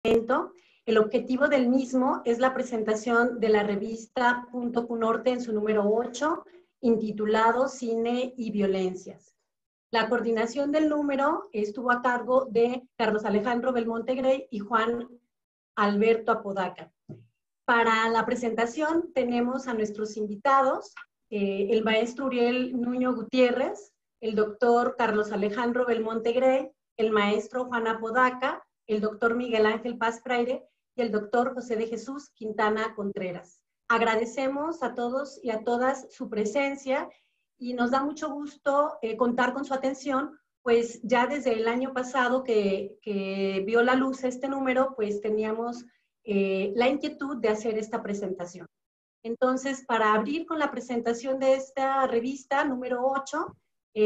El objetivo del mismo es la presentación de la revista Punto Norte en su número 8, intitulado Cine y Violencias. La coordinación del número estuvo a cargo de Carlos Alejandro Belmonte Grey y Juan Alberto Apodaca. Para la presentación tenemos a nuestros invitados, el maestro Uriel Nuño Gutiérrez, el doctor Carlos Alejandro Belmonte Grey, el maestro Juan Apodaca, el doctor Miguel Ángel Paz Freire y el doctor José de Jesús Quintana Contreras. Agradecemos a todos y a todas su presencia y nos da mucho gusto contar con su atención, pues ya desde el año pasado que vio la luz este número, pues teníamos la inquietud de hacer esta presentación. Entonces, para abrir con la presentación de esta revista número 8,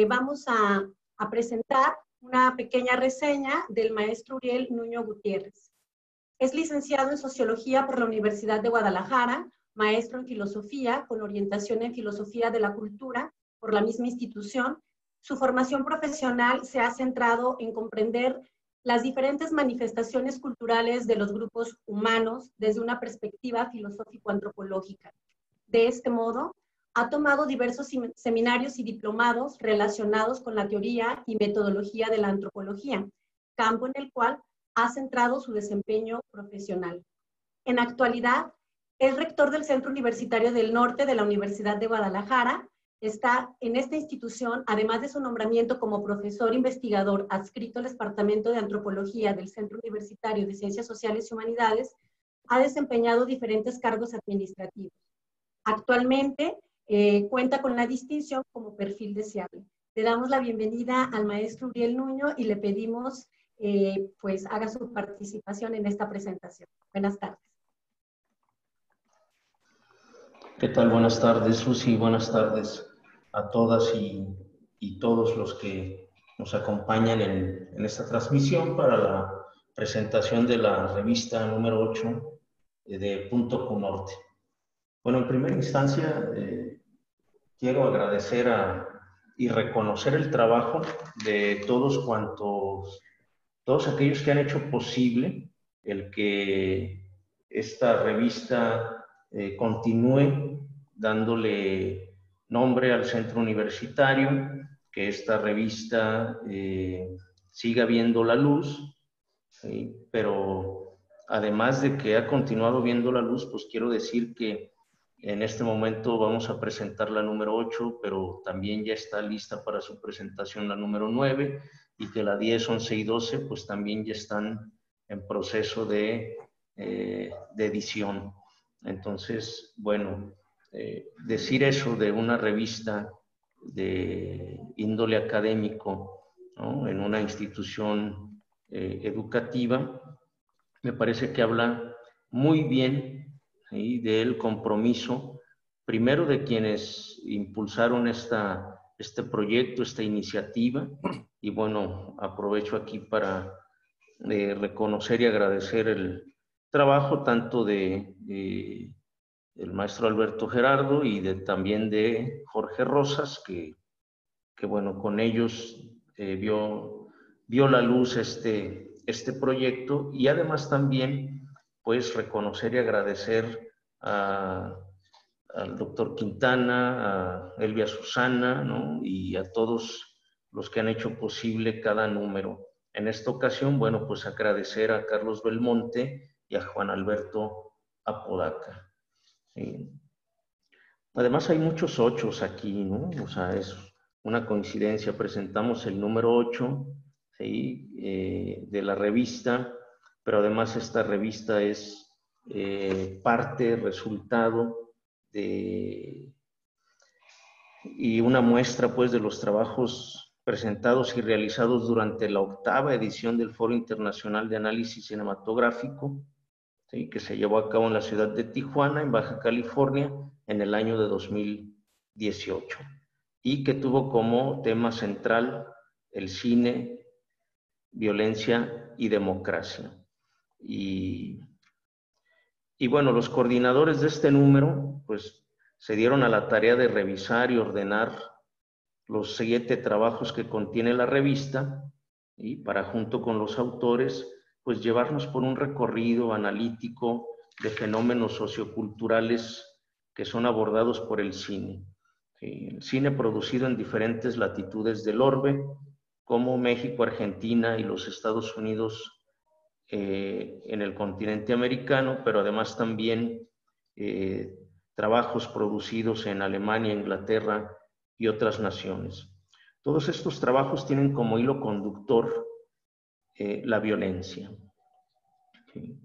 vamos a presentar una pequeña reseña del maestro Uriel Nuño Gutiérrez. Es licenciado en Sociología por la Universidad de Guadalajara, maestro en Filosofía con orientación en Filosofía de la Cultura por la misma institución. Su formación profesional se ha centrado en comprender las diferentes manifestaciones culturales de los grupos humanos desde una perspectiva filosófico-antropológica. De este modo, ha tomado diversos seminarios y diplomados relacionados con la teoría y metodología de la antropología, campo en el cual ha centrado su desempeño profesional. En actualidad, es rector del Centro Universitario del Norte de la Universidad de Guadalajara. Está en esta institución, además de su nombramiento como profesor investigador adscrito al Departamento de Antropología del Centro Universitario de Ciencias Sociales y Humanidades, ha desempeñado diferentes cargos administrativos. Actualmente cuenta con la distinción como perfil deseable. Le damos la bienvenida al maestro Uriel Nuño y le pedimos pues haga su participación en esta presentación. Buenas tardes. ¿Qué tal? Buenas tardes, Susi. Buenas tardes a todas y todos los que nos acompañan en esta transmisión para la presentación de la revista número 8 de Punto Norte. Bueno, en primera instancia, quiero agradecer y reconocer el trabajo de todos aquellos que han hecho posible el que esta revista continúe dándole nombre al centro universitario, que esta revista siga viendo la luz, ¿sí? Pero además de que ha continuado viendo la luz, pues quiero decir que en este momento vamos a presentar la número 8, pero también ya está lista para su presentación la número 9, y que la 10, 11 y 12 pues también ya están en proceso de edición. Entonces, bueno, decir eso de una revista de índole académico, ¿no?, en una institución educativa, me parece que habla muy bien, ¿sí?, del compromiso, primero de quienes impulsaron este proyecto, esta iniciativa, y bueno, aprovecho aquí para reconocer y agradecer el trabajo tanto de el maestro Alberto Gerardo y también de Jorge Rosas, que bueno, con ellos vio la luz este proyecto, y además también pues reconocer y agradecer al doctor Quintana, a Elvia Susana, ¿no?, y a todos los que han hecho posible cada número. En esta ocasión, bueno, pues agradecer a Carlos Belmonte y a Juan Alberto Apodaca. Sí. Además hay muchos 8 aquí, ¿no? O sea, es una coincidencia. Presentamos el número 8, ¿sí?, de la revista, pero además esta revista es parte, resultado y una muestra pues de los trabajos presentados y realizados durante la 8ª edición del Foro Internacional de Análisis Cinematográfico, ¿sí?, que se llevó a cabo en la ciudad de Tijuana, en Baja California, en el año de 2018, y que tuvo como tema central el cine, violencia y democracia. Y bueno, los coordinadores de este número pues se dieron a la tarea de revisar y ordenar los 7 trabajos que contiene la revista, y para junto con los autores pues llevarnos por un recorrido analítico de fenómenos socioculturales que son abordados por el cine. ¿Sí? El cine producido en diferentes latitudes del orbe, como México, Argentina y los Estados Unidos en el continente americano, pero además también trabajos producidos en Alemania, Inglaterra y otras naciones. Todos estos trabajos tienen como hilo conductor la violencia. ¿Sí?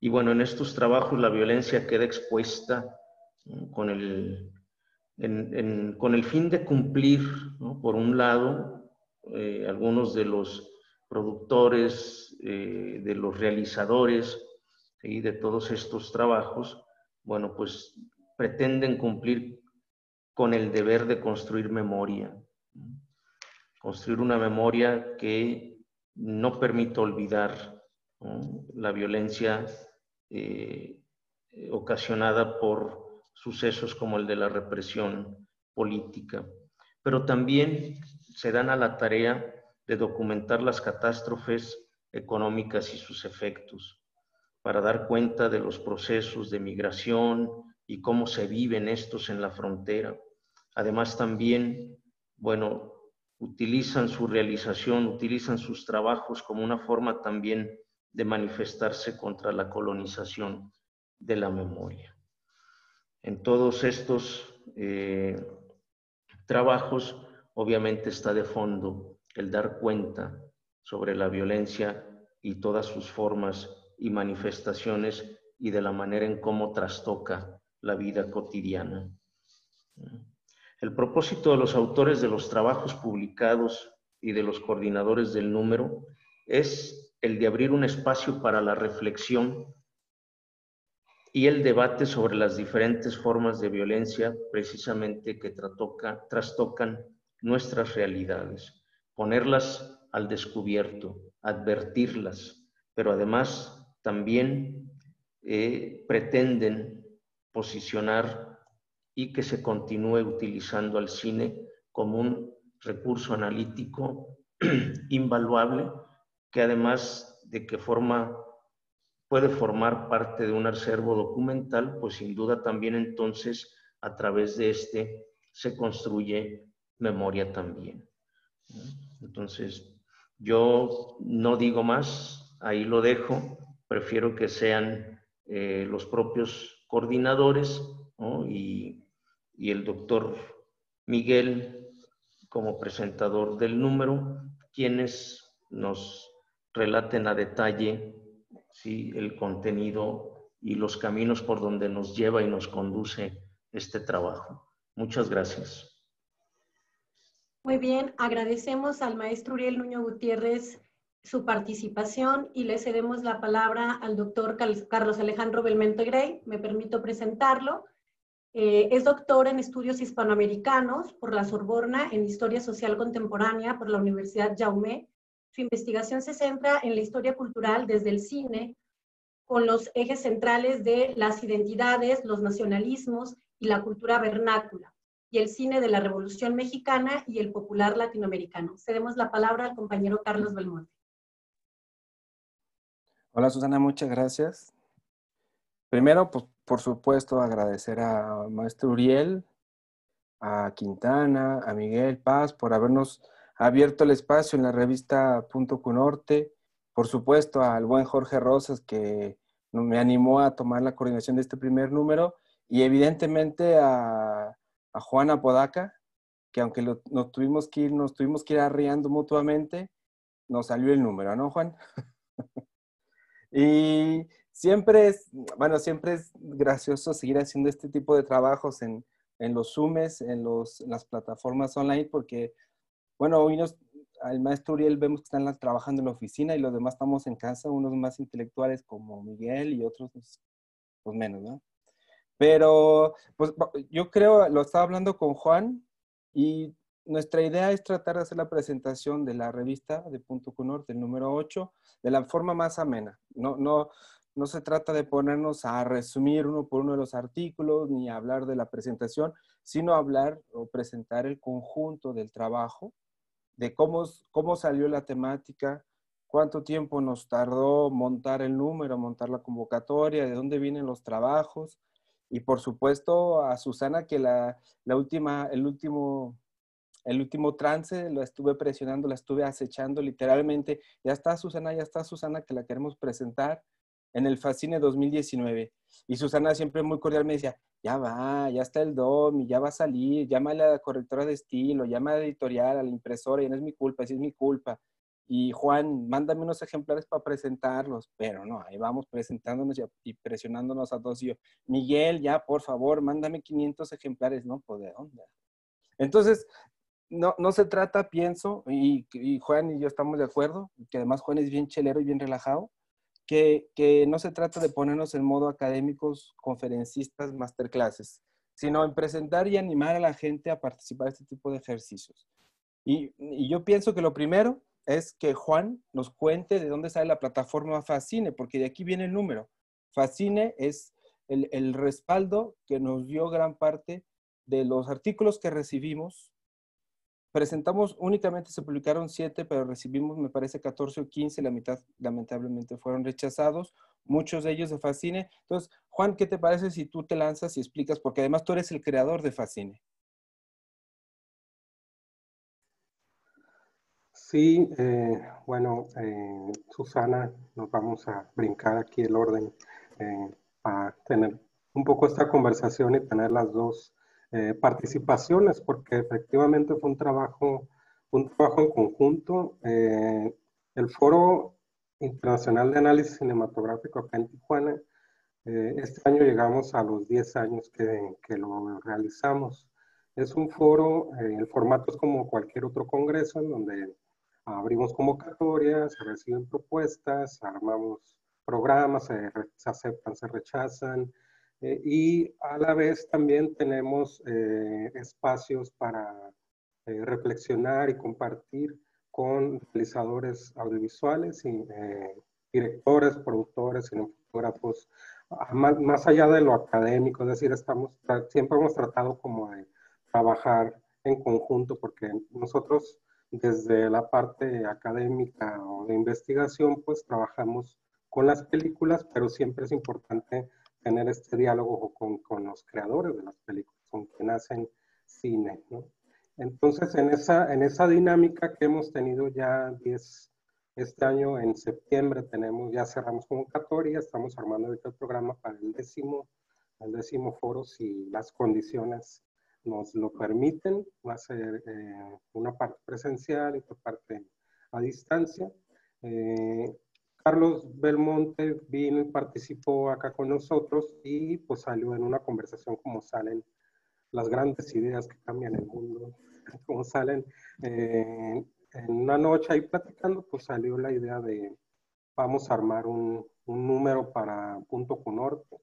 Y bueno, en estos trabajos la violencia queda expuesta con el fin de cumplir, ¿no? Por un lado, algunos de los productores, de los realizadores, ¿sí? De todos estos trabajos, bueno, pues pretenden cumplir con el deber de construir memoria, ¿no? Construir una memoria que no permita olvidar, ¿no? La violencia ocasionada por sucesos como el de la represión política, pero también se dan a la tarea de documentar las catástrofes económicas y sus efectos, para dar cuenta de los procesos de migración y cómo se viven estos en la frontera. Además también, bueno, utilizan su realización, utilizan sus trabajos como una forma también de manifestarse contra la colonización de la memoria. En todos estos trabajos, obviamente está de fondo el dar cuenta sobre la violencia y todas sus formas y manifestaciones y de la manera en cómo trastoca la vida cotidiana. El propósito de los autores de los trabajos publicados y de los coordinadores del número es el de abrir un espacio para la reflexión y el debate sobre las diferentes formas de violencia precisamente que trastocan nuestras realidades, ponerlas al descubierto, advertirlas, pero además también pretenden posicionar y que se continúe utilizando al cine como un recurso analítico invaluable, que además de que puede formar parte de un acervo documental, pues sin duda también entonces a través de este se construye memoria también. Entonces, yo no digo más, ahí lo dejo, prefiero que sean los propios coordinadores, ¿no? Y el doctor Miguel como presentador del número, quienes nos relaten a detalle, ¿sí?, el contenido y los caminos por donde nos lleva y nos conduce este trabajo. Muchas gracias. Muy bien, agradecemos al maestro Uriel Nuño Gutiérrez su participación y le cedemos la palabra al doctor Carlos Alejandro Belmonte Grey. Me permito presentarlo. Es doctor en estudios hispanoamericanos por la Sorbona en Historia Social Contemporánea por la Universidad Jaume. Su investigación se centra en la historia cultural desde el cine, con los ejes centrales de las identidades, los nacionalismos y la cultura vernácula, y el cine de la Revolución Mexicana y el popular latinoamericano. Cedemos la palabra al compañero Carlos Belmonte. Hola Susana, muchas gracias. Primero, pues, por supuesto, agradecer a maestro Uriel, a Quintana, a Miguel Paz por habernos abierto el espacio en la revista Punto Cunorte. Por supuesto, al buen Jorge Rosas, que me animó a tomar la coordinación de este primer número. Y evidentemente a Juan Apodaca, que aunque nos tuvimos que ir arriando mutuamente, nos salió el número, ¿no, Juan? Y siempre es gracioso seguir haciendo este tipo de trabajos en los Zooms, en las plataformas online, porque, bueno, hoy al maestro Uriel vemos que están trabajando en la oficina y los demás estamos en casa, unos más intelectuales como Miguel y otros pues menos, ¿no? Pero, pues yo creo, lo estaba hablando con Juan y nuestra idea es tratar de hacer la presentación de la revista de Punto Cunorte, el número 8, de la forma más amena. No se trata de ponernos a resumir uno por uno de los artículos ni a hablar de la presentación, sino hablar o presentar el conjunto del trabajo, de cómo salió la temática, cuánto tiempo nos tardó montar el número, montar la convocatoria, de dónde vienen los trabajos. Y por supuesto a Susana, que el último trance la estuve presionando, la estuve acechando literalmente. Ya está Susana, que la queremos presentar en el Fascine 2019. Y Susana siempre muy cordial me decía, ya va, ya está el DOM, y ya va a salir, llámale a la correctora de estilo, llama a la editorial, a la impresora, y no es mi culpa, sí es mi culpa. Y Juan, mándame unos ejemplares para presentarlos. Pero no, ahí vamos presentándonos y presionándonos a todos. Y yo, Miguel, ya, por favor, mándame 500 ejemplares. No, pues, ¿de dónde? Entonces, no se trata, pienso, y Juan y yo estamos de acuerdo, que además Juan es bien chelero y bien relajado, que no se trata de ponernos en modo académicos, conferencistas, masterclasses, sino en presentar y animar a la gente a participar de este tipo de ejercicios. Y yo pienso que lo primero es que Juan nos cuente de dónde sale la plataforma Fascine, porque de aquí viene el número. Fascine es el respaldo que nos dio gran parte de los artículos que recibimos. Presentamos, únicamente se publicaron 7, pero recibimos, me parece, 14 o 15, la mitad lamentablemente fueron rechazados, muchos de ellos de Fascine. Entonces, Juan, ¿qué te parece si tú te lanzas y explicas? Porque además tú eres el creador de Fascine. Sí, bueno, Susana, nos vamos a brincar aquí el orden para tener un poco esta conversación y tener las dos participaciones, porque efectivamente fue un trabajo en conjunto. El Foro Internacional de Análisis Cinematográfico acá en Tijuana, este año llegamos a los 10 años que lo realizamos. Es un foro, el formato es como cualquier otro congreso, en donde abrimos convocatorias, se reciben propuestas, armamos programas, se aceptan, se rechazan, y a la vez también tenemos espacios para reflexionar y compartir con realizadores audiovisuales y directores, productores, cinematográfos, más allá de lo académico, es decir, siempre hemos tratado como de trabajar en conjunto, porque nosotros desde la parte académica o de investigación, pues trabajamos con las películas, pero siempre es importante tener este diálogo con los creadores de las películas, con quien hacen cine, ¿no? Entonces, en esa dinámica que hemos tenido ya este año en septiembre ya cerramos convocatoria, estamos armando ahorita el programa para el décimo foro, si las condiciones nos lo permiten. Va a ser una parte presencial y otra parte a distancia. Carlos Belmonte vino y participó acá con nosotros y pues salió en una conversación como salen las grandes ideas que cambian el mundo, como salen en una noche ahí platicando, pues salió la idea de vamos a armar un número para Punto Con Norte.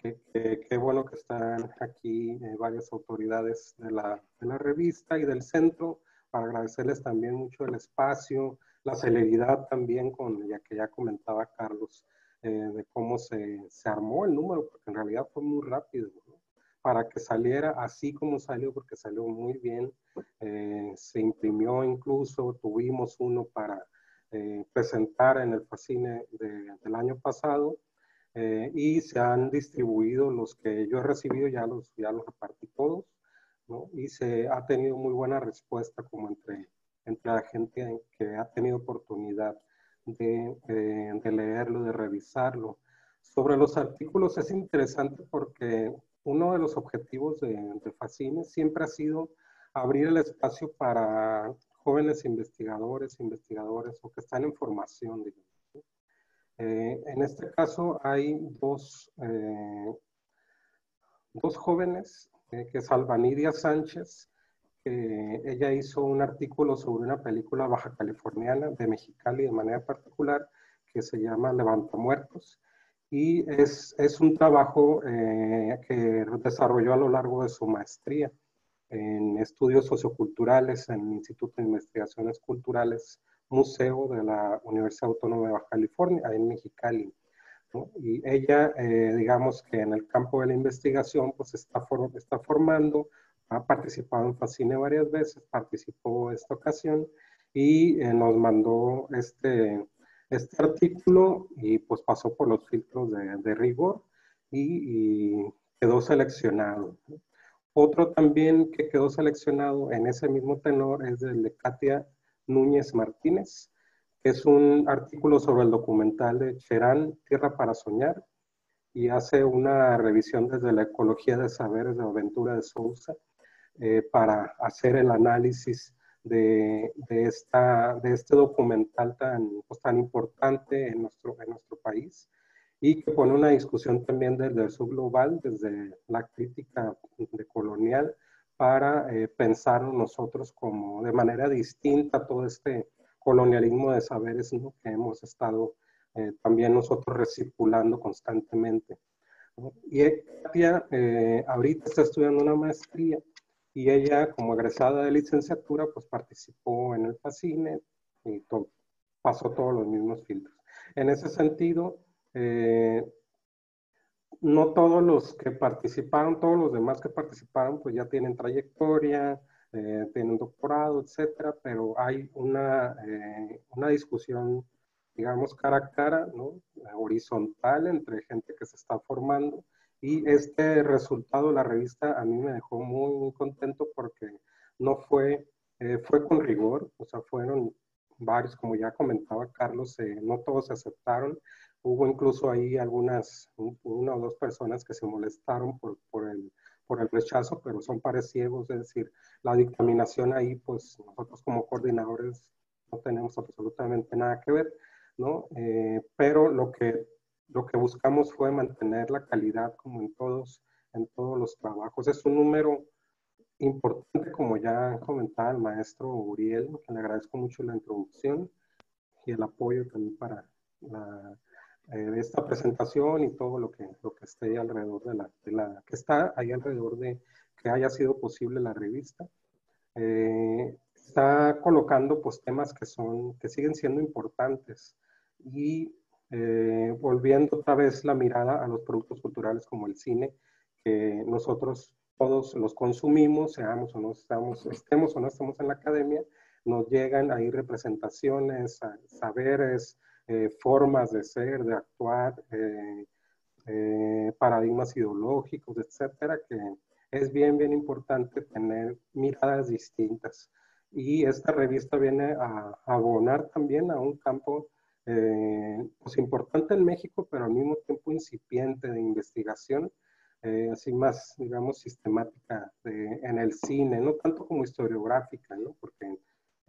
Qué bueno que están aquí varias autoridades de la revista y del centro, para agradecerles también mucho el espacio, la celeridad también, ya que ya comentaba Carlos, de cómo se armó el número, porque en realidad fue muy rápido, ¿no? Para que saliera así como salió, porque salió muy bien, se imprimió incluso, tuvimos uno para presentar en el Fascine del año pasado, y se han distribuido los que yo he recibido, ya los repartí todos, ¿no? Y se ha tenido muy buena respuesta como entre la gente que ha tenido oportunidad de leerlo, de revisarlo. Sobre los artículos es interesante porque uno de los objetivos de Fascine siempre ha sido abrir el espacio para jóvenes investigadores o que están en formación, digamos. En este caso hay dos jóvenes, que es Albanidia Sánchez, que ella hizo un artículo sobre una película baja californiana de Mexicali de manera particular, que se llama Levantamuertos, y es un trabajo que desarrolló a lo largo de su maestría en estudios socioculturales en el Instituto de Investigaciones Culturales Museo de la Universidad Autónoma de Baja California, ahí en Mexicali, ¿no? Y ella, digamos que en el campo de la investigación, pues está formando, ha participado en Fascine varias veces, participó esta ocasión, y nos mandó este artículo y pues pasó por los filtros de rigor y quedó seleccionado. Otro también que quedó seleccionado en ese mismo tenor es el de Katia Núñez Martínez, que es un artículo sobre el documental de Cherán, Tierra para Soñar, y hace una revisión desde la ecología de saberes de Aventura de Sousa para hacer el análisis de este documental tan importante en nuestro país y que pone una discusión también desde el subglobal, desde la crítica decolonial, para pensar nosotros como de manera distinta todo este colonialismo de saberes, ¿no?, que hemos estado también nosotros recirculando constantemente, ¿no? Y Katia ahorita está estudiando una maestría y ella, como egresada de licenciatura, pues participó en el FACINE y pasó todos los mismos filtros. En ese sentido, no todos los que participaron, todos los demás que participaron, pues ya tienen trayectoria, tienen doctorado, etcétera, pero hay una discusión, digamos, cara a cara, ¿no?, horizontal entre gente que se está formando, y este resultado de la revista a mí me dejó muy, muy contento porque no fue, fue con rigor, o sea, fueron varios, como ya comentaba Carlos, no todos se aceptaron. Hubo incluso ahí una o dos personas que se molestaron por el rechazo, pero son pares ciegos, es decir, la dictaminación ahí, pues nosotros como coordinadores no tenemos absolutamente nada que ver, ¿no? Pero lo que buscamos fue mantener la calidad como en todos los trabajos. Es un número importante, como ya comentaba el maestro Uriel, que le agradezco mucho la introducción y el apoyo también para esta presentación y todo lo que esté alrededor que está ahí alrededor de que haya sido posible la revista. Está colocando pues temas que siguen siendo importantes y volviendo otra vez la mirada a los productos culturales como el cine, que nosotros todos los consumimos, estemos o no estamos en la academia, nos llegan ahí representaciones, saberes, formas de ser, de actuar, paradigmas ideológicos, etcétera, que es bien, bien importante tener miradas distintas. Y esta revista viene a abonar también a un campo pues importante en México, pero al mismo tiempo incipiente de investigación, así más, digamos, sistemática en el cine, no tanto como historiográfica, ¿no? Porque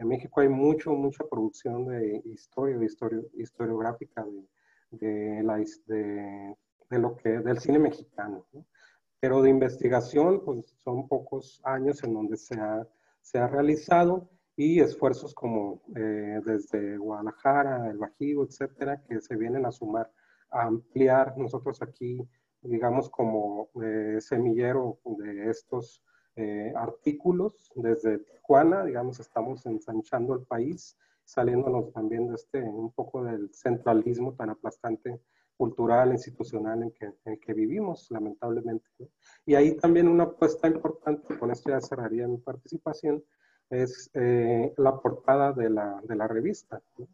en México hay mucha producción de historiográfica del cine mexicano, ¿no? Pero de investigación, pues son pocos años en donde se ha realizado, y esfuerzos como desde Guadalajara, el Bajío, etcétera, que se vienen a sumar, a ampliar. Nosotros aquí, digamos, como semillero de estos artículos, desde Tijuana, digamos, estamos ensanchando el país, saliéndonos también de un poco del centralismo tan aplastante cultural, institucional en que vivimos, lamentablemente, ¿no? Y ahí también una apuesta importante, con esto ya cerraría mi participación, es la portada de la revista, ¿no?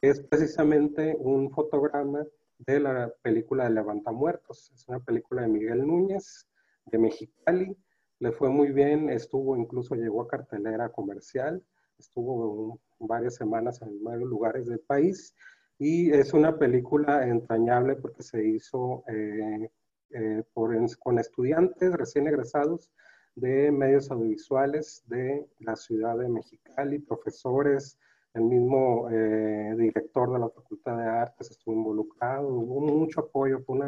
Es precisamente un fotograma de la película de Levantamuertos. Es una película de Miguel Núñez, de Mexicali. Le fue muy bien, llegó a cartelera comercial, estuvo varias semanas en varios lugares del país, y es una película entrañable porque se hizo con estudiantes recién egresados de medios audiovisuales de la ciudad de Mexicali, profesores, el mismo director de la Facultad de Artes estuvo involucrado, hubo mucho apoyo, fue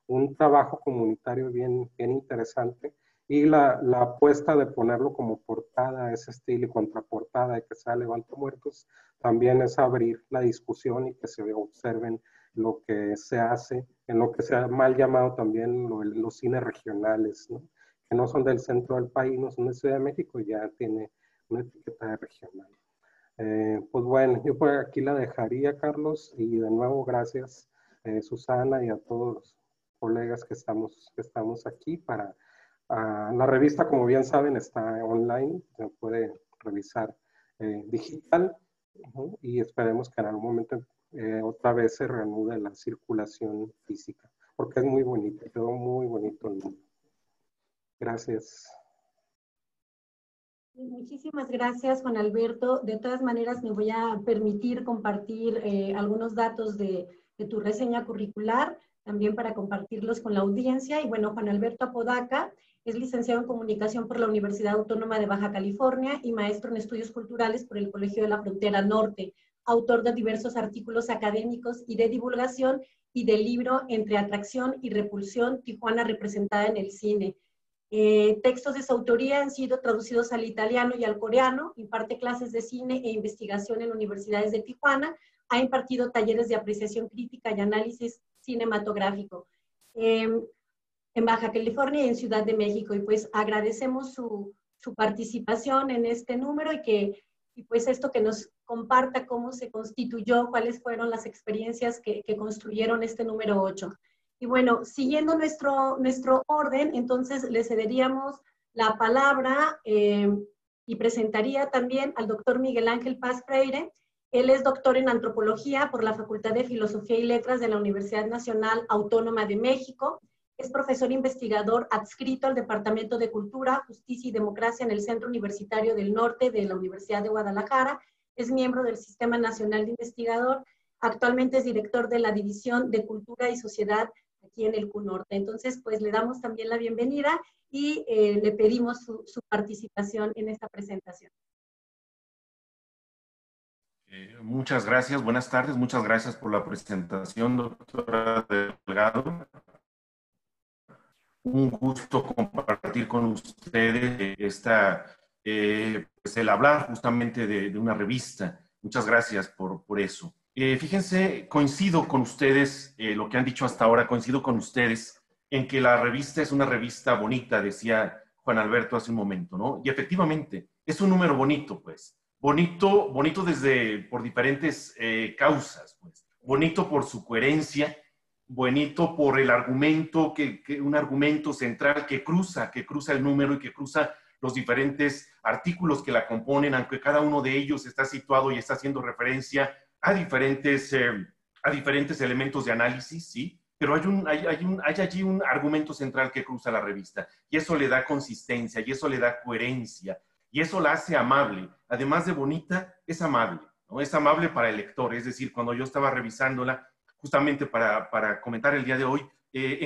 un trabajo comunitario bien, bien interesante, y la apuesta de ponerlo como portada, ese estilo, y contraportada de que sea Levantamuertos, también es abrir la discusión y que se observen lo que se hace, en lo que se ha mal llamado también los cines regionales, ¿no? Que no son del centro del país, no son de Ciudad de México, y ya tiene una etiqueta de regional. Pues bueno, yo por aquí la dejaría, Carlos, y de nuevo gracias, Susana, y a todos los colegas que estamos aquí para... la revista, como bien saben, está online, se puede revisar digital, y esperemos que en algún momento otra vez se reanude la circulación física, porque es muy bonito, quedó muy bonito el mundo. Gracias. Muchísimas gracias, Juan Alberto. De todas maneras, me voy a permitir compartir algunos datos de tu reseña curricular, también para compartirlos con la audiencia. Y bueno, Juan Alberto Apodaca es licenciado en Comunicación por la Universidad Autónoma de Baja California y maestro en Estudios Culturales por el Colegio de la Frontera Norte, autor de diversos artículos académicos y de divulgación y del libro Entre Atracción y Repulsión, Tijuana representada en el cine. Textos de su autoría han sido traducidos al italiano y al coreano, imparte clases de cine e investigación en universidades de Tijuana, ha impartido talleres de apreciación crítica y análisis cinematográfico en Baja California y en Ciudad de México. Y pues agradecemos su participación en este número y pues esto que nos comparta cómo se constituyó, cuáles fueron las experiencias que construyeron este número 8. Y bueno, siguiendo nuestro orden, entonces le cederíamos la palabra y presentaría también al doctor Miguel Ángel Paz Freire. Él es doctor en antropología por la Facultad de Filosofía y Letras de la Universidad Nacional Autónoma de México. Es profesor investigador adscrito al Departamento de Cultura, Justicia y Democracia en el Centro Universitario del Norte de la Universidad de Guadalajara. Es miembro del Sistema Nacional de Investigador. Actualmente es director de la División de Cultura y Sociedad aquí en el CUNORTE. Entonces, pues le damos también la bienvenida y le pedimos su participación en esta presentación. Muchas gracias, buenas tardes, muchas gracias por la presentación, doctora Delgado. Un gusto compartir con ustedes pues el hablar justamente de una revista. Muchas gracias por eso. Fíjense, coincido con ustedes, lo que han dicho hasta ahora, coincido con ustedes en que la revista es una revista bonita, decía Juan Alberto hace un momento, ¿no? Y efectivamente, es un número bonito, pues. Bonito por diferentes causas, pues. Bonito por su coherencia, bonito por el argumento, un argumento central que cruza el número y que cruza los diferentes artículos que la componen, aunque cada uno de ellos está situado y está haciendo referencia a diferentes elementos de análisis, ¿sí? Pero hay allí un argumento central que cruza la revista, y eso le da consistencia, y eso le da coherencia, y eso la hace amable. Además de bonita, es amable, ¿no? Es amable para el lector, es decir, cuando yo estaba revisándola, justamente para comentar el día de hoy, me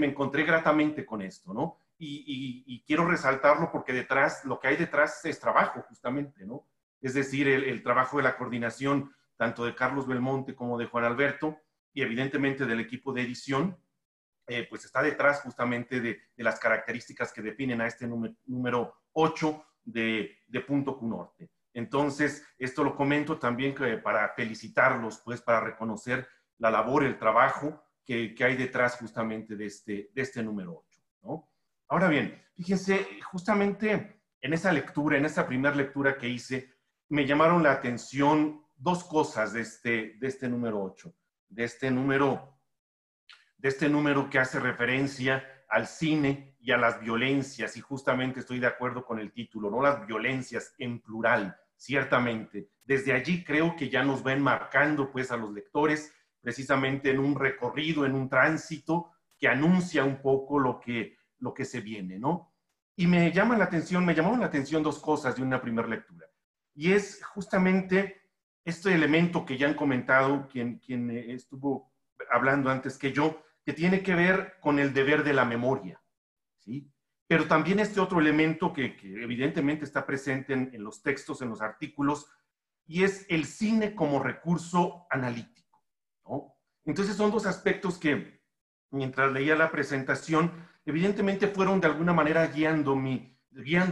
encontré gratamente con esto, ¿no? Y quiero resaltarlo porque lo que hay detrás es trabajo, justamente, ¿no? Es decir, el trabajo de la coordinación, tanto de Carlos Belmonte como de Juan Alberto, y evidentemente del equipo de edición, pues está detrás justamente de las características que definen a este número 8 de Punto CUNORTE. Entonces, esto lo comento también para felicitarlos, pues para reconocer la labor, el trabajo que hay detrás justamente de este número 8, ¿no? Ahora bien, fíjense, justamente en esa lectura, en esa primera lectura que hice, me llamaron la atención dos cosas de este número 8, de este número que hace referencia al cine y a las violencias, y justamente estoy de acuerdo con el título, ¿no? Las violencias en plural, ciertamente. Desde allí creo que ya nos va enmarcando pues a los lectores precisamente en un recorrido, en un tránsito que anuncia un poco lo que se viene, ¿no? Y me llamaron la atención dos cosas de una primera lectura. Y es justamente este elemento que ya han comentado quien estuvo hablando antes que yo, que tiene que ver con el deber de la memoria, ¿sí? Pero también este otro elemento que evidentemente está presente en los textos, en los artículos, y es el cine como recurso analítico, ¿no? Entonces son dos aspectos que, mientras leía la presentación, evidentemente fueron de alguna manera guiando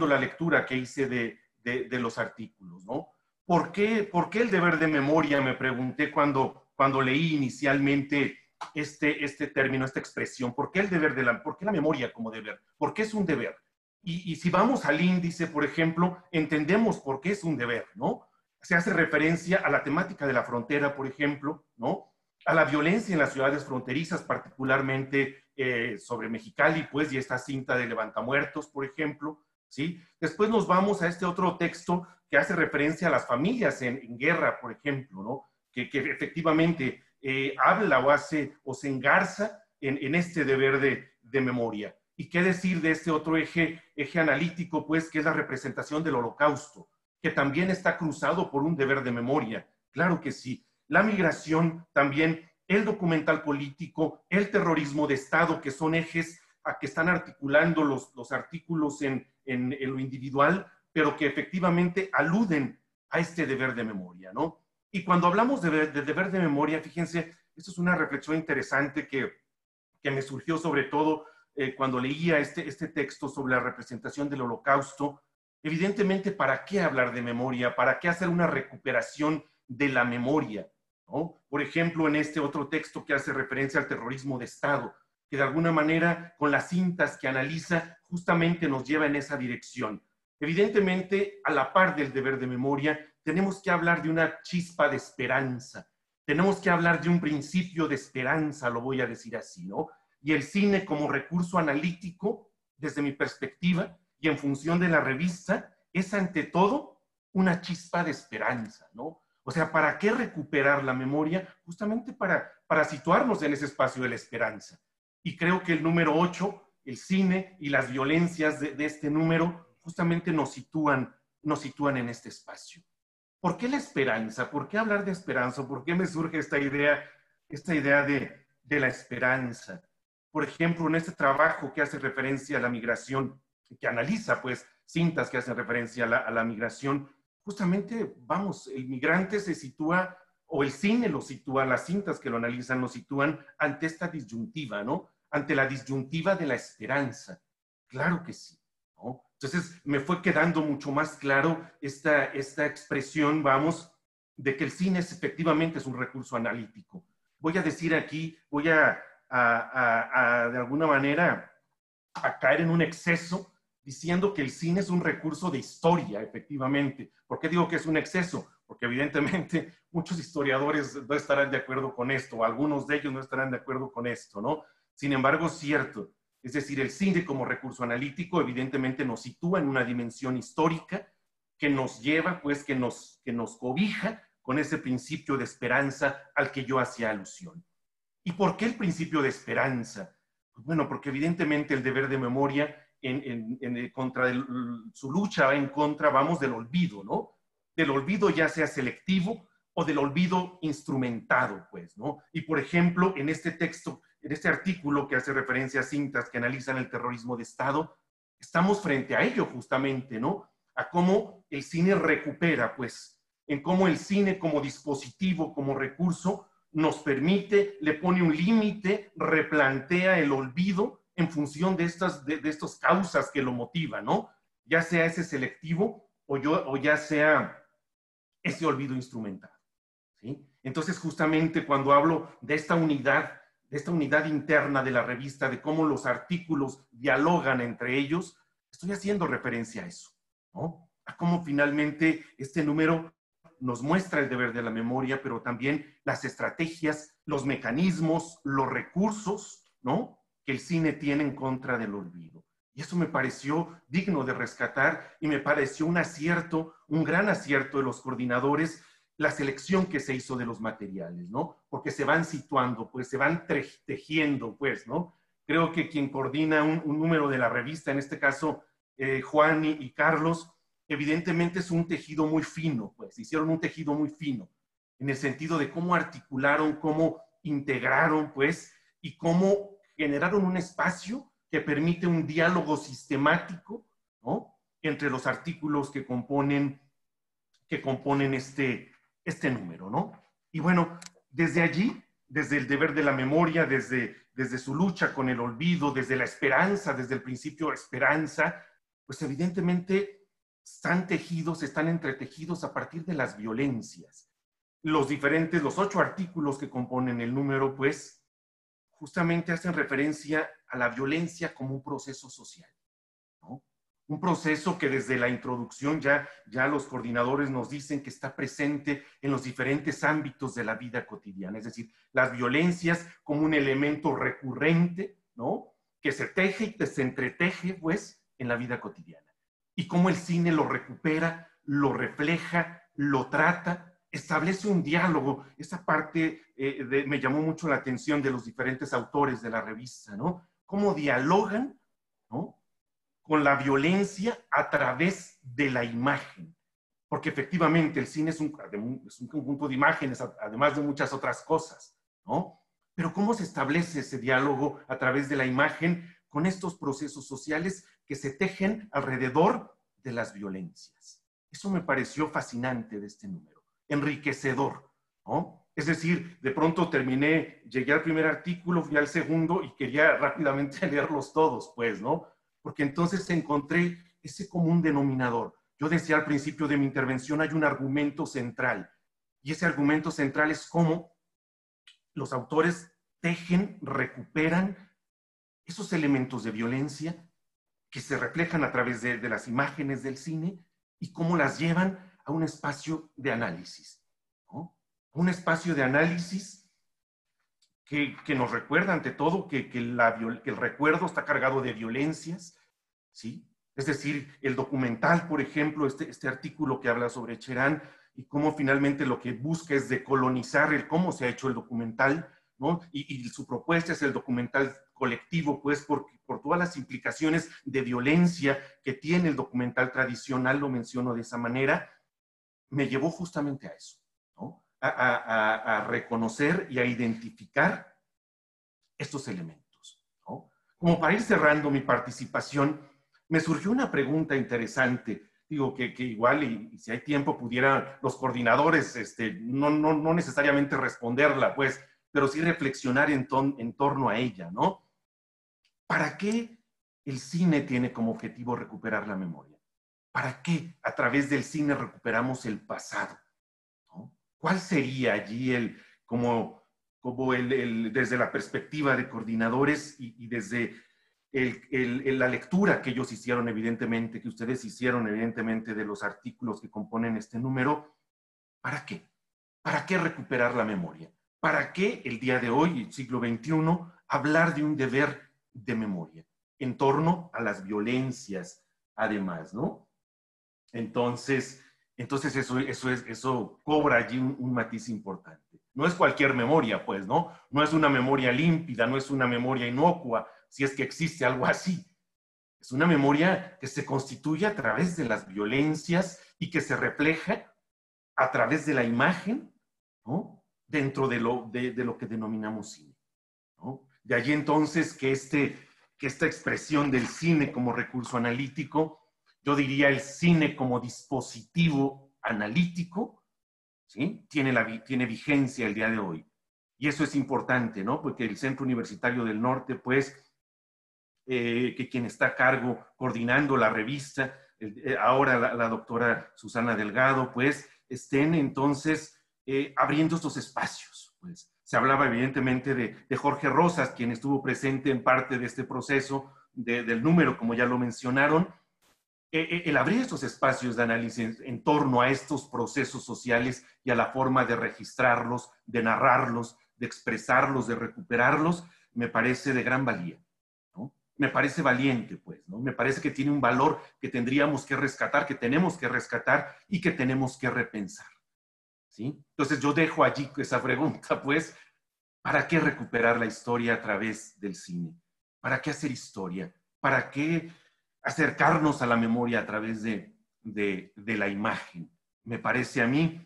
la lectura que hice de los artículos, ¿no? ¿Por qué el deber de memoria? Me pregunté cuando leí inicialmente este término, esta expresión. ¿Por qué por qué la memoria como deber? ¿Por qué es un deber? Y si vamos al índice, por ejemplo, entendemos por qué es un deber, ¿no? Se hace referencia a la temática de la frontera, por ejemplo, ¿no? A la violencia en las ciudades fronterizas, particularmente sobre Mexicali, pues, y esta cinta de Levantamuertos, por ejemplo, ¿sí? Después nos vamos a este otro texto que hace referencia a las familias en guerra, por ejemplo, ¿no? Que efectivamente habla o hace o se engarza en este deber de memoria. ¿Y qué decir de este otro eje analítico, pues, que es la representación del Holocausto, que también está cruzado por un deber de memoria? Claro que sí. La migración también, el documental político, el terrorismo de Estado, que son ejes a que están articulando los artículos en lo individual, pero que efectivamente aluden a este deber de memoria, ¿no? Y cuando hablamos de deber de memoria, fíjense, esto es una reflexión interesante que me surgió sobre todo cuando leía este texto sobre la representación del Holocausto. Evidentemente, ¿para qué hablar de memoria? ¿Para qué hacer una recuperación de la memoria? ¿No? Por ejemplo, en este otro texto que hace referencia al terrorismo de Estado, que de alguna manera con las cintas que analiza justamente nos lleva en esa dirección. Evidentemente, a la par del deber de memoria, tenemos que hablar de una chispa de esperanza. Tenemos que hablar de un principio de esperanza, lo voy a decir así, ¿no? Y el cine como recurso analítico, desde mi perspectiva, y en función de la revista, es ante todo una chispa de esperanza, ¿no? O sea, ¿para qué recuperar la memoria? Justamente para situarnos en ese espacio de la esperanza. Y creo que el número 8, el cine y las violencias de este número, justamente nos sitúan en este espacio. ¿Por qué la esperanza? ¿Por qué hablar de esperanza? ¿Por qué me surge esta idea de la esperanza? Por ejemplo, en este trabajo que hace referencia a la migración, que analiza pues cintas que hacen referencia a la migración, justamente, vamos, el migrante se sitúa, o el cine lo sitúa, las cintas que lo analizan lo sitúan ante esta disyuntiva, ¿no? Ante la disyuntiva de la esperanza. Claro que sí, ¿no? Entonces me fue quedando mucho más claro esta expresión, vamos, de que el cine efectivamente es un recurso analítico. Voy a decir aquí, voy a de alguna manera a caer en un exceso diciendo que el cine es un recurso de historia, efectivamente. ¿Por qué digo que es un exceso? Porque evidentemente muchos historiadores no estarán de acuerdo con esto, o algunos de ellos no estarán de acuerdo con esto, ¿no? Sin embargo, es cierto. Es decir, el cine como recurso analítico evidentemente nos sitúa en una dimensión histórica que nos lleva, pues, que nos cobija con ese principio de esperanza al que yo hacía alusión. ¿Y por qué el principio de esperanza? Pues bueno, porque evidentemente el deber de memoria su lucha va en contra, vamos, del olvido, ¿no? Del olvido ya sea selectivo o del olvido instrumentado, pues, ¿no? Y por ejemplo, en este texto, en este artículo que hace referencia a cintas que analizan el terrorismo de Estado, estamos frente a ello justamente, ¿no? A cómo el cine recupera, pues, en cómo el cine como dispositivo, como recurso, nos permite, le pone un límite, replantea el olvido en función de estas causas que lo motivan, ¿no? Ya sea ese selectivo o ya sea ese olvido instrumental, ¿sí? Entonces, justamente cuando hablo de esta unidad interna de la revista, de cómo los artículos dialogan entre ellos, estoy haciendo referencia a eso, ¿no? A cómo finalmente este número nos muestra el deber de la memoria, pero también las estrategias, los mecanismos, los recursos, ¿no?, que el cine tiene en contra del olvido. Y eso me pareció digno de rescatar y me pareció un acierto, un gran acierto de los coordinadores, la selección que se hizo de los materiales, ¿no? Porque se van situando, pues se van tejiendo, pues, ¿no? Creo que quien coordina un número de la revista, en este caso Juan y Carlos, evidentemente es un tejido muy fino, pues hicieron un tejido muy fino, en el sentido de cómo articularon, cómo integraron, pues, y cómo generaron un espacio que permite un diálogo sistemático, ¿no?, entre los artículos que componen este número, ¿no? Y bueno, desde allí, desde el deber de la memoria, desde su lucha con el olvido, desde la esperanza, desde el principio de esperanza, pues evidentemente están entretejidos a partir de las violencias. Los 8 artículos que componen el número, pues, justamente hacen referencia a la violencia como un proceso social, ¿no? Un proceso que desde la introducción ya los coordinadores nos dicen que está presente en los diferentes ámbitos de la vida cotidiana, es decir, las violencias como un elemento recurrente, ¿no?, que se teje y que se entreteje, pues, en la vida cotidiana. y cómo el cine lo recupera, lo refleja, lo trata, establece un diálogo. Esa parte me llamó mucho la atención de los diferentes autores de la revista, ¿no? Cómo dialogan, ¿no?, con la violencia a través de la imagen. Porque efectivamente el cine es un conjunto de imágenes, además de muchas otras cosas, ¿no? Pero ¿cómo se establece ese diálogo a través de la imagen con estos procesos sociales que se tejen alrededor de las violencias? Eso me pareció fascinante de este número, enriquecedor, ¿no? Es decir, de pronto llegué al primer artículo, fui al segundo y quería rápidamente leerlos todos, pues, ¿no? Porque entonces encontré ese común denominador. Yo decía al principio de mi intervención, hay un argumento central, y ese argumento central es cómo los autores tejen, recuperan esos elementos de violencia que se reflejan a través de las imágenes del cine y cómo las llevan a un espacio de análisis, ¿no? Un espacio de análisis que nos recuerda ante todo que el recuerdo está cargado de violencias, ¿sí? Es decir, el documental, por ejemplo, este artículo que habla sobre Cherán y cómo finalmente lo que busca es decolonizar cómo se ha hecho el documental, ¿no? Y su propuesta es el documental colectivo, pues por todas las implicaciones de violencia que tiene el documental tradicional, lo menciono de esa manera, me llevó justamente a eso, ¿no? A reconocer y a identificar estos elementos, ¿no? Como para ir cerrando mi participación, me surgió una pregunta interesante. Digo que igual, y si hay tiempo, pudieran los coordinadores, no necesariamente responderla, pues, pero sí reflexionar en torno a ella, ¿no? ¿Para qué el cine tiene como objetivo recuperar la memoria? ¿Para qué a través del cine recuperamos el pasado, ¿no? ¿Cuál sería allí desde la perspectiva de coordinadores y desde la lectura que ellos hicieron, evidentemente, que ustedes hicieron, evidentemente, de los artículos que componen este número? ¿Para qué? ¿Para qué recuperar la memoria? ¿Para qué el día de hoy, siglo XXI, hablar de un deber de memoria en torno a las violencias, además, ¿no? Entonces eso cobra allí un matiz importante. No es cualquier memoria, pues, ¿no? No es una memoria límpida, no es una memoria inocua, si es que existe algo así. Es una memoria que se constituye a través de las violencias y que se refleja a través de la imagen, ¿no?, dentro de lo que denominamos cine, ¿no? De allí entonces que esta expresión del cine como recurso analítico, yo diría el cine como dispositivo analítico, ¿sí?, tiene vigencia el día de hoy. Y eso es importante, ¿no? Porque el Centro Universitario del Norte, pues, que quien está a cargo coordinando la revista, ahora la doctora Susana Delgado, pues, estén entonces abriendo estos espacios, pues. Se hablaba evidentemente de Jorge Rosas, quien estuvo presente en parte de este proceso del número, como ya lo mencionaron. El abrir estos espacios de análisis en torno a estos procesos sociales y a la forma de registrarlos, de narrarlos, de expresarlos, de recuperarlos, me parece de gran valía, ¿no? Me parece valiente, pues, ¿no? Me parece que tiene un valor que tendríamos que rescatar, que tenemos que rescatar y que tenemos que repensar, ¿sí? Entonces yo dejo allí esa pregunta, pues, ¿para qué recuperar la historia a través del cine? ¿Para qué hacer historia? ¿Para qué acercarnos a la memoria a través de la imagen? Me parece a mí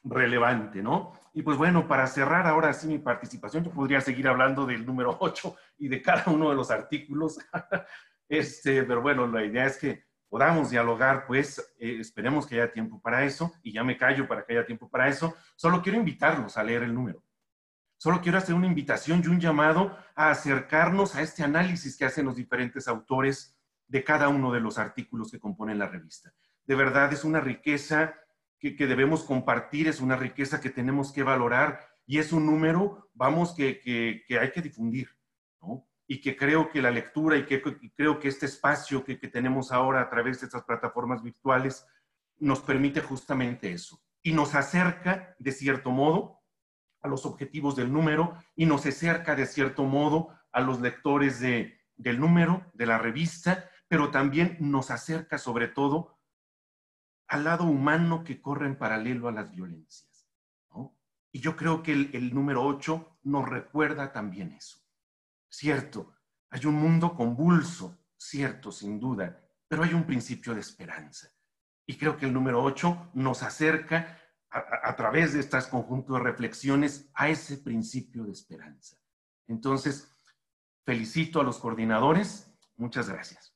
relevante, ¿no? Y pues bueno, para cerrar ahora sí mi participación, yo podría seguir hablando del número 8 y de cada uno de los artículos, pero bueno, la idea es que podamos dialogar, pues, esperemos que haya tiempo para eso, y ya me callo para que haya tiempo para eso. Solo quiero invitarlos a leer el número. Solo quiero hacer una invitación y un llamado a acercarnos a este análisis que hacen los diferentes autores de cada uno de los artículos que componen la revista. De verdad, es una riqueza que debemos compartir, es una riqueza que tenemos que valorar, y es un número, vamos, que hay que difundir, ¿no? Y que creo que la lectura y creo que este espacio que tenemos ahora a través de estas plataformas virtuales nos permite justamente eso. Y nos acerca, de cierto modo, a los objetivos del número, y nos acerca, de cierto modo, a los lectores del número, de la revista. pero también nos acerca sobre todo al lado humano que corre en paralelo a las violencias, ¿no? Y yo creo que el número 8 nos recuerda también eso. Cierto, hay un mundo convulso, cierto, sin duda, pero hay un principio de esperanza. Y creo que el número 8 nos acerca a través de estas conjuntos de reflexiones a ese principio de esperanza. Entonces, felicito a los coordinadores. Muchas gracias.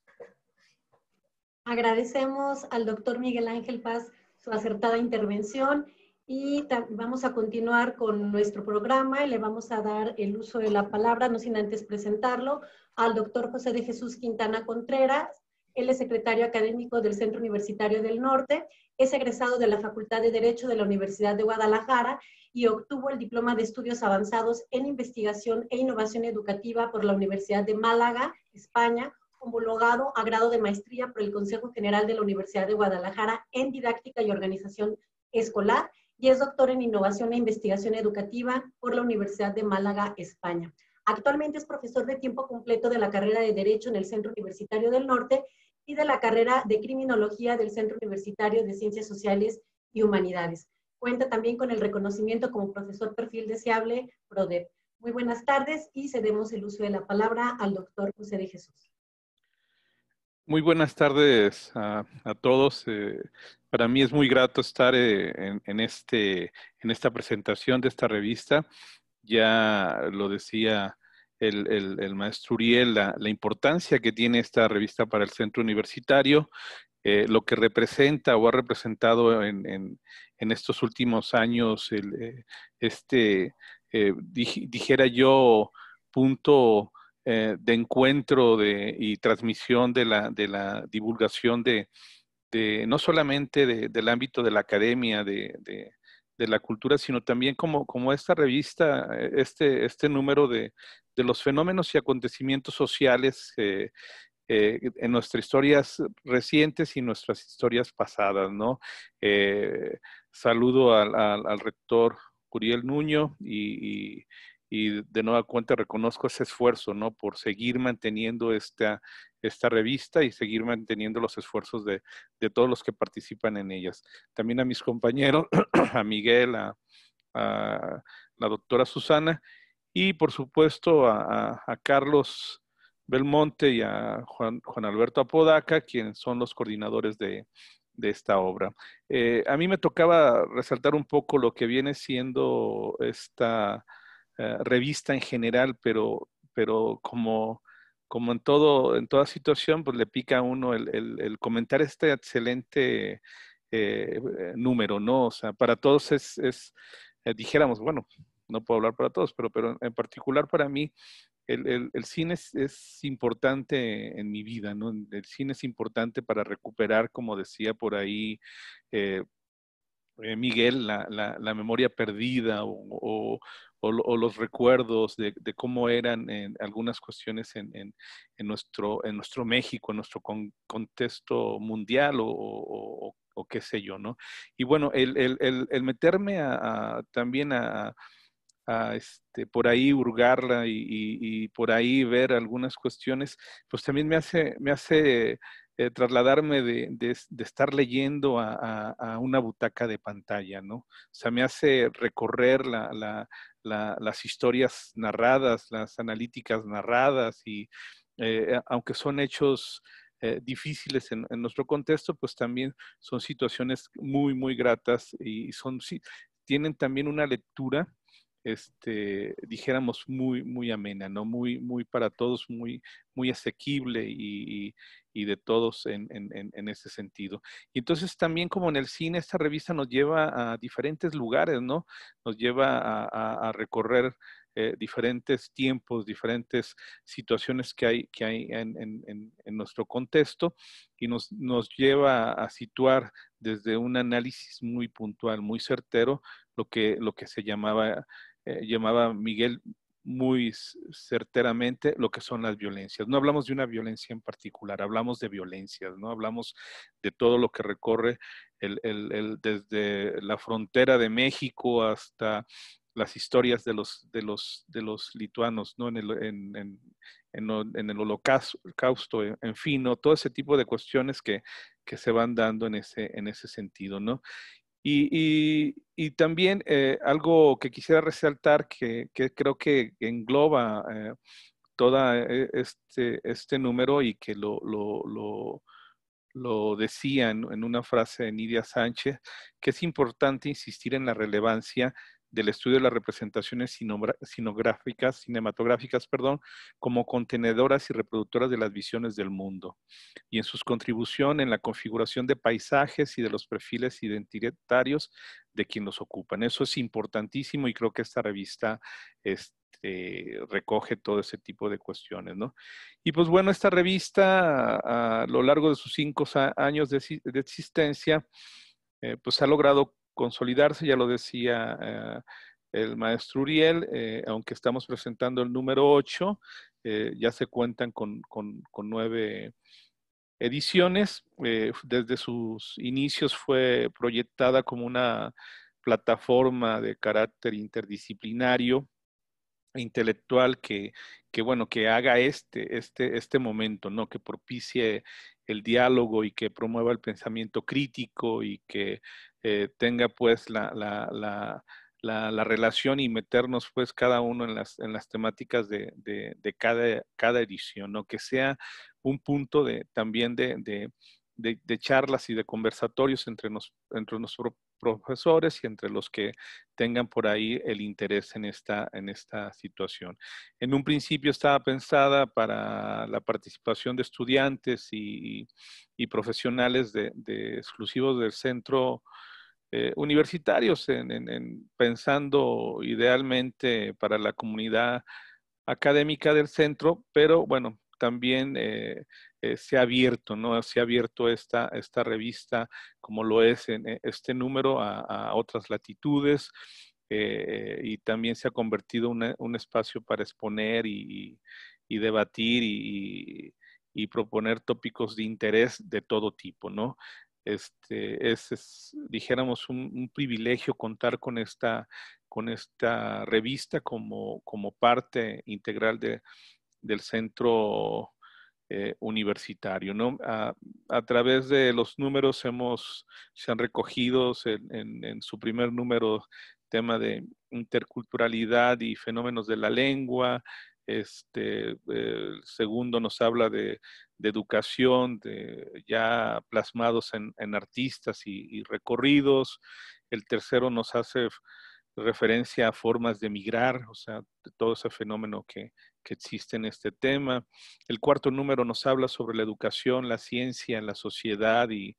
Agradecemos al doctor Miguel Ángel Paz su acertada intervención y vamos a continuar con nuestro programa y le vamos a dar el uso de la palabra, no sin antes presentarlo, al doctor José de Jesús Quintana Contreras. Él es secretario académico del Centro Universitario del Norte, es egresado de la Facultad de Derecho de la Universidad de Guadalajara y obtuvo el diploma de estudios avanzados en investigación e innovación educativa por la Universidad de Málaga, España, homologado a grado de maestría por el Consejo General de la Universidad de Guadalajara en didáctica y organización escolar y es doctor en innovación e investigación educativa por la Universidad de Málaga, España. Actualmente es profesor de tiempo completo de la carrera de Derecho en el Centro Universitario del Norte y de la carrera de Criminología del Centro Universitario de Ciencias Sociales y Humanidades. Cuenta también con el reconocimiento como profesor perfil deseable PRODEP. Muy buenas tardes y cedemos el uso de la palabra al doctor José de Jesús. Muy buenas tardes a todos. Para mí es muy grato estar en esta presentación de esta revista. Ya lo decía el maestro Uriel, la importancia que tiene esta revista para el centro universitario, lo que representa o ha representado en estos últimos años, dijera yo, punto de encuentro y transmisión de la divulgación no solamente del ámbito de la academia, de la cultura, sino también como esta revista, este número de los fenómenos y acontecimientos sociales en nuestras historias recientes y nuestras historias pasadas, ¿no? Saludo al rector Uriel Nuño y de nueva cuenta reconozco ese esfuerzo, ¿no? Por seguir manteniendo esta revista y seguir manteniendo los esfuerzos de todos los que participan en ellas. También a mis compañeros, a Miguel, a la doctora Susana y por supuesto a Carlos Belmonte y a Juan Alberto Apodaca, quienes son los coordinadores de esta obra. A mí me tocaba resaltar un poco lo que viene siendo esta revista en general, pero como en toda situación, pues le pica a uno el comentar este excelente número, ¿no? O sea, para todos dijéramos, bueno, no puedo hablar para todos, pero en particular para mí, el cine es importante en mi vida, ¿no? El cine es importante para recuperar, como decía por ahí Miguel, la memoria perdida o los recuerdos de cómo eran en algunas cuestiones en nuestro México, en nuestro contexto mundial o qué sé yo, ¿no? Y bueno, el meterme también por ahí hurgarla y por ahí ver algunas cuestiones, pues también me hace trasladarme de estar leyendo a una butaca de pantalla, ¿no? O sea, me hace recorrer las historias narradas, las analíticas narradas y aunque son hechos difíciles en nuestro contexto, pues también son situaciones muy, muy gratas y tienen también una lectura dijéramos, muy, muy amena, ¿no? Muy, muy para todos, muy, muy asequible y de todos en ese sentido. Y entonces también como en el cine, esta revista nos lleva a diferentes lugares, ¿no? Nos lleva a recorrer diferentes tiempos, diferentes situaciones que hay en nuestro contexto y nos lleva a situar desde un análisis muy puntual, muy certero, lo que se llamaba Miguel muy certeramente lo que son las violencias. No hablamos de una violencia en particular, hablamos de violencias, ¿no? Hablamos de todo lo que recorre desde la frontera de México hasta las historias de los lituanos, ¿no? En el holocausto, en fin, ¿no? Todo ese tipo de cuestiones que se van dando en ese sentido, ¿no? Y también algo que quisiera resaltar que creo que engloba todo este número y que lo decía en una frase de Nidia Sánchez, que es importante insistir en la relevancia del estudio de las representaciones cinematográficas, como contenedoras y reproductoras de las visiones del mundo, y en sus contribuciones en la configuración de paisajes y de los perfiles identitarios de quien los ocupan. Eso es importantísimo y creo que esta revista recoge todo ese tipo de cuestiones, ¿no? Y pues bueno, esta revista a lo largo de sus 5 años de existencia, pues ha logrado consolidarse, ya lo decía el maestro Uriel, aunque estamos presentando el número 8, ya se cuentan con 9 ediciones. Desde sus inicios fue proyectada como una plataforma de carácter interdisciplinario e intelectual que haga este momento, ¿no? Que propicie el diálogo y que promueva el pensamiento crítico y que tenga pues la relación y meternos pues cada uno en las temáticas de cada edición, ¿no? Que sea un punto también de charlas y de conversatorios entre nuestros profesores y entre los que tengan por ahí el interés en esta situación. En un principio estaba pensada para la participación de estudiantes y profesionales exclusivos del centro universitarios, pensando idealmente para la comunidad académica del centro, pero bueno, también se ha abierto, ¿no? Se ha abierto esta revista, como lo es en este número, a otras latitudes, y también se ha convertido un espacio para exponer y debatir y proponer tópicos de interés de todo tipo, ¿no? Dijéramos, un privilegio contar con esta revista como parte integral del centro universitario, ¿no? A través de los números se han recogido en su primer número tema de interculturalidad y fenómenos de la lengua. El segundo nos habla de educación, ya plasmados en artistas y recorridos. El tercero nos hace referencia a formas de migrar, o sea, de todo ese fenómeno que existe en este tema. El cuarto número nos habla sobre la educación, la ciencia, la sociedad y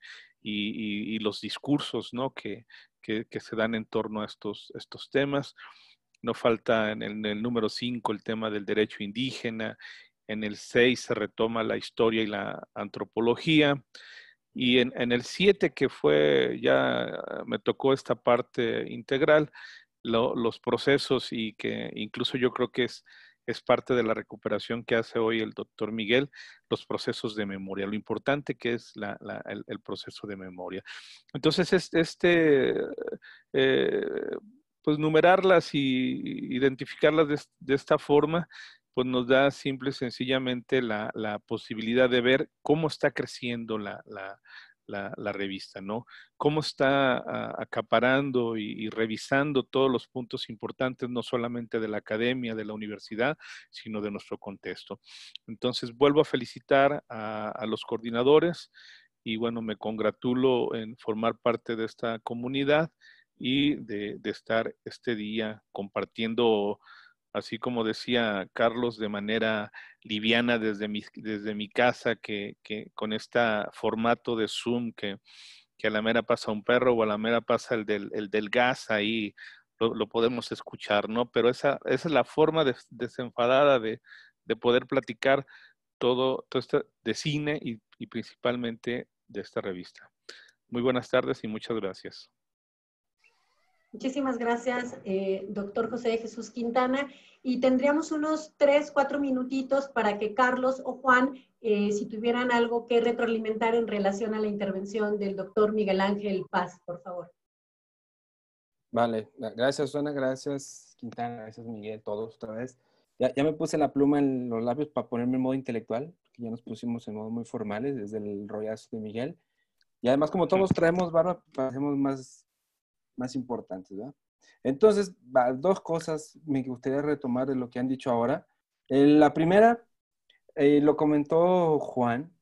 los discursos, ¿no? que se dan en torno a estos temas. No falta en el número 5 el tema del derecho indígena. En el 6 se retoma la historia y la antropología. Y en el 7, que ya me tocó esta parte integral, los procesos, y que incluso yo creo que es parte de la recuperación que hace hoy el doctor Miguel, los procesos de memoria, lo importante que es el proceso de memoria. Entonces, pues numerarlas y identificarlas de esta forma, pues nos da simple y sencillamente la posibilidad de ver cómo está creciendo la revista, ¿no? Cómo está acaparando y revisando todos los puntos importantes, no solamente de la academia, de la universidad, sino de nuestro contexto. Entonces, vuelvo a felicitar a los coordinadores y bueno, me congratulo en formar parte de esta comunidad y de estar este día compartiendo, así como decía Carlos, de manera liviana desde mi casa, que con este formato de Zoom, que a la mera pasa un perro o a la mera pasa el del gas, ahí lo podemos escuchar, ¿no? Pero esa es la forma desenfadada de poder platicar todo esto de cine y principalmente de esta revista. Muy buenas tardes y muchas gracias. Muchísimas gracias, doctor José Jesús Quintana. Y tendríamos unos 3, 4 minutitos para que Carlos o Juan, si tuvieran algo que retroalimentar en relación a la intervención del doctor Miguel Ángel Paz, por favor. Vale, gracias Susana, gracias Quintana, gracias Miguel, todos otra vez. Ya me puse la pluma en los labios para ponerme en modo intelectual, porque ya nos pusimos en modo muy formales desde el rollazo de Miguel. Y además, como todos traemos barba, parecemos más importantes, ¿verdad? Entonces, dos cosas me gustaría retomar de lo que han dicho ahora. La primera, lo comentó Juan,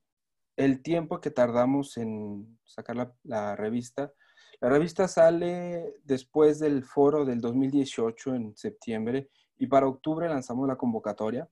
el tiempo que tardamos en sacar la revista. La revista sale después del foro del 2018 en septiembre y para octubre lanzamos la convocatoria.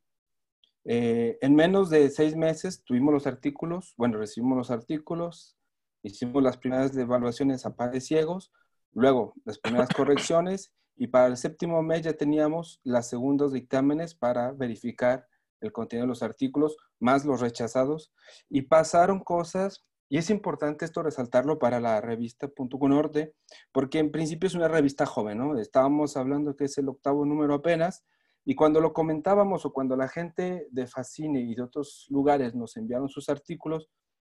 En menos de 6 meses tuvimos los artículos, bueno, recibimos los artículos, hicimos las primeras evaluaciones a pares ciegos, luego las primeras correcciones y para el séptimo mes ya teníamos los segundos dictámenes para verificar el contenido de los artículos, más los rechazados, y pasaron cosas, y es importante esto resaltarlo para la revista Punto con Norte, porque en principio es una revista joven, ¿no? Estábamos hablando que es el 8º número apenas, y cuando lo comentábamos o cuando la gente de Facine y de otros lugares nos enviaron sus artículos,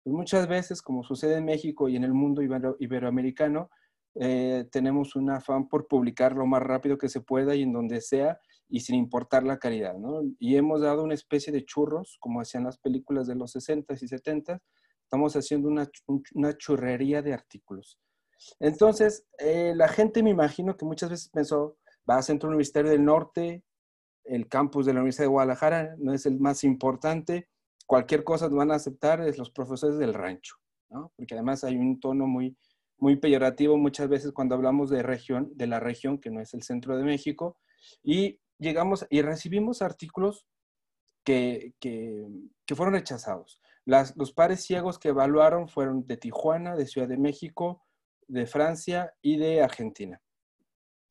pues muchas veces, como sucede en México y en el mundo iberoamericano, tenemos un afán por publicar lo más rápido que se pueda y en donde sea y sin importar la calidad, ¿no? Y hemos dado una especie de churros, como hacían las películas de los 60s y 70s, estamos haciendo una churrería de artículos. Entonces, la gente me imagino que muchas veces pensó, va a Centro Universitario del Norte, el campus de la Universidad de Guadalajara no es el más importante, cualquier cosa nos van a aceptar es los profesores del rancho, ¿no? Porque además hay un tono muy peyorativo muchas veces cuando hablamos de la región, que no es el centro de México, y llegamos y recibimos artículos que fueron rechazados. Los pares ciegos que evaluaron fueron de Tijuana, de Ciudad de México, de Francia y de Argentina.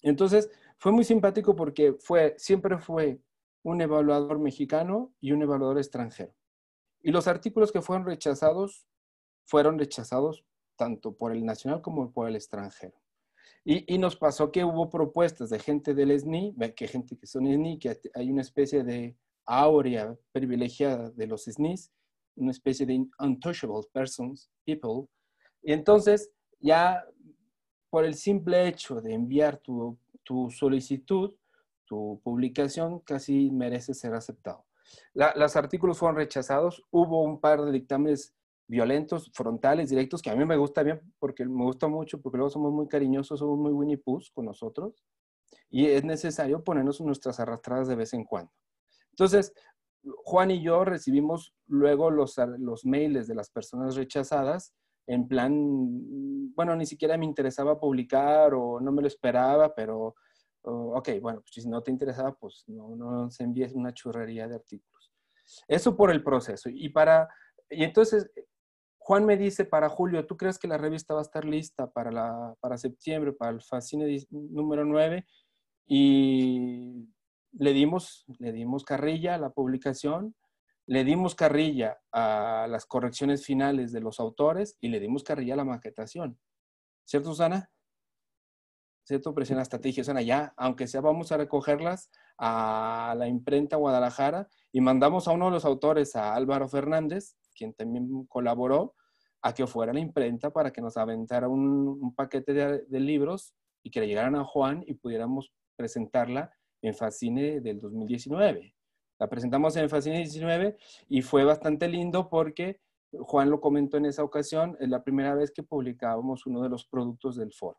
Entonces, fue muy simpático porque siempre fue un evaluador mexicano y un evaluador extranjero. Y los artículos que fueron rechazados tanto por el nacional como por el extranjero. Y nos pasó que hubo propuestas de gente del SNI, que gente que son SNI, que hay una especie de áurea privilegiada de los SNIs, una especie de untouchable persons, people. Y entonces, ya por el simple hecho de enviar tu solicitud, tu publicación, casi merece ser aceptado. Los artículos fueron rechazados, hubo un par de dictámenes violentos, frontales, directos, que a mí me gusta bien, porque me gusta mucho, porque luego somos muy cariñosos, somos muy Winnie Pooh con nosotros, y es necesario ponernos nuestras arrastradas de vez en cuando. Entonces, Juan y yo recibimos luego los mails de las personas rechazadas, en plan, bueno, ni siquiera me interesaba publicar o no me lo esperaba, pero, ok, bueno, pues si no te interesaba, pues no nos envíes una churrería de artículos. Eso por el proceso. Y entonces, Juan me dice para julio, ¿tú crees que la revista va a estar lista para septiembre, para el Facine número 9? Y le dimos carrilla a la publicación, le dimos carrilla a las correcciones finales de los autores y le dimos carrilla a la maquetación. ¿Cierto, Susana? ¿Cierto? Presión hasta te dije, Susana, ya, aunque sea, vamos a recogerlas a la imprenta Guadalajara y mandamos a uno de los autores, a Álvaro Fernández, quien también colaboró, a que fuera a la imprenta para que nos aventara un paquete de libros y que le llegaran a Juan y pudiéramos presentarla en Facine del 2019. La presentamos en el Facine 19 y fue bastante lindo porque Juan lo comentó en esa ocasión, es la primera vez que publicábamos uno de los productos del foro.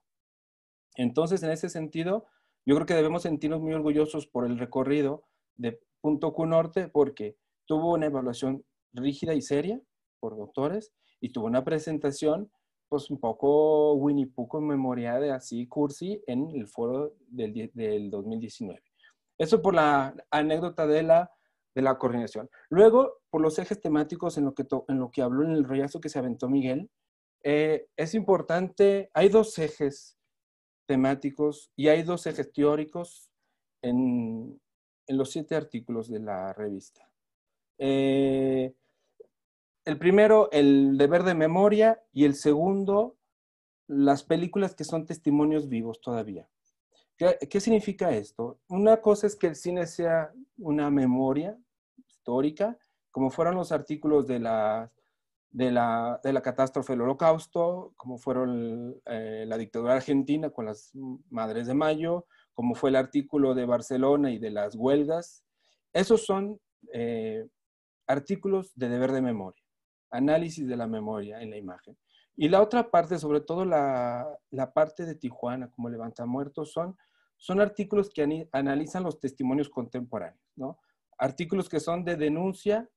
Entonces, en ese sentido, yo creo que debemos sentirnos muy orgullosos por el recorrido de Punto Q Norte porque tuvo una evaluación rígida y seria por doctores y tuvo una presentación pues un poco Winnie Pooh con memoria de así cursi en el foro del 2019. Eso por la anécdota de la coordinación. Luego, por los ejes temáticos en lo que habló en el rollazo que se aventó Miguel, es importante, hay 2 ejes temáticos y hay 2 ejes teóricos en los 7 artículos de la revista. El primero, el deber de memoria, y el segundo, las películas que son testimonios vivos todavía. ¿Qué significa esto? Una cosa es que el cine sea una memoria histórica, como fueron los artículos de de la catástrofe del Holocausto, como fueron la dictadura argentina con las Madres de Mayo, como fue el artículo de Barcelona y de las huelgas. Esos son artículos de deber de memoria, análisis de la memoria en la imagen. Y la otra parte, sobre todo la parte de Tijuana como Levantamuertos, son artículos que analizan los testimonios contemporáneos, ¿no? Artículos que son de denuncia,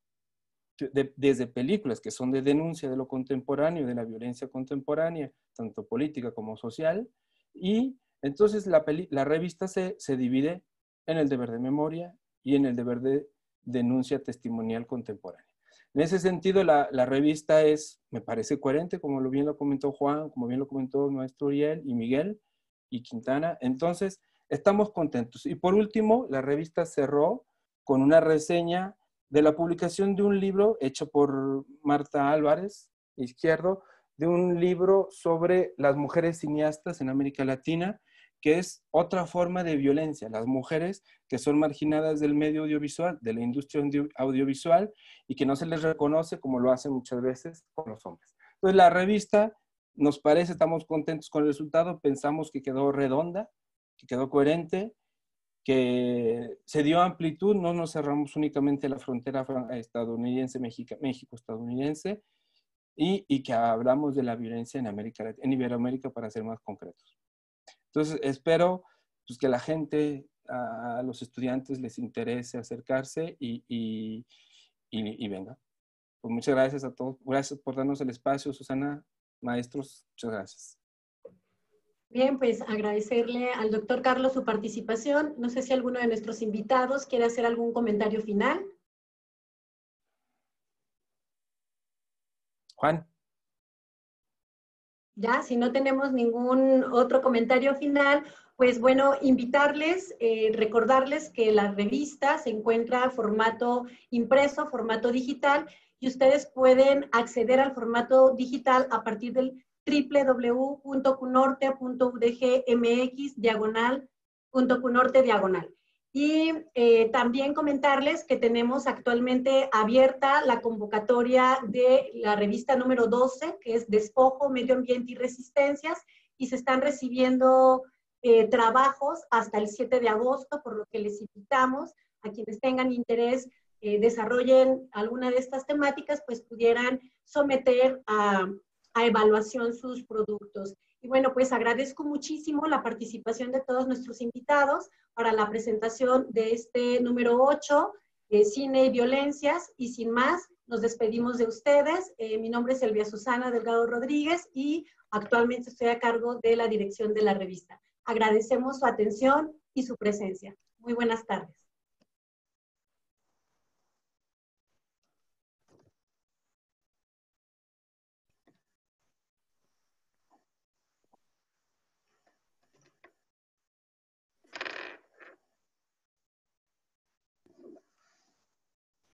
desde películas que son de denuncia de lo contemporáneo, de la violencia contemporánea, tanto política como social, y entonces la revista se divide en el deber de memoria y en el deber de denuncia testimonial contemporánea. En ese sentido, la revista me parece coherente, como bien lo comentó Juan, como bien lo comentó el maestro Uriel y Miguel y Quintana. Entonces, estamos contentos. Y por último, la revista cerró con una reseña de la publicación de un libro hecho por Marta Álvarez, Izquierdo, de un libro sobre las mujeres cineastas en América Latina, que es otra forma de violencia, las mujeres que son marginadas del medio audiovisual, de la industria audiovisual, y que no se les reconoce como lo hacen muchas veces con los hombres. Entonces la revista nos parece, estamos contentos con el resultado, pensamos que quedó redonda, que quedó coherente, que se dio amplitud, no nos cerramos únicamente la frontera estadounidense, México-estadounidense, y que hablamos de la violencia en Iberoamérica para ser más concretos. Entonces, espero pues, que la gente, a los estudiantes les interese acercarse y venga. Pues muchas gracias a todos. Gracias por darnos el espacio, Susana, maestros, muchas gracias. Bien, pues agradecerle al doctor Carlos su participación. No sé si alguno de nuestros invitados quiere hacer algún comentario final. Juan. Ya, si no tenemos ningún otro comentario final, pues bueno, invitarles, recordarles que la revista se encuentra formato impreso, formato digital, y ustedes pueden acceder al formato digital a partir del www.cunorte.udgmx/.cunorte/. Y también comentarles que tenemos actualmente abierta la convocatoria de la revista número 12, que es Despojo, Medio Ambiente y Resistencias, y se están recibiendo trabajos hasta el 7 de agosto, por lo que les invitamos a quienes tengan interés, desarrollen alguna de estas temáticas, pues pudieran someter a evaluación sus productos. Y bueno, pues agradezco muchísimo la participación de todos nuestros invitados para la presentación de este número 8, Cine y Violencias, y sin más, nos despedimos de ustedes. Mi nombre es Elvia Susana Delgado Rodríguez y actualmente estoy a cargo de la dirección de la revista. Agradecemos su atención y su presencia. Muy buenas tardes.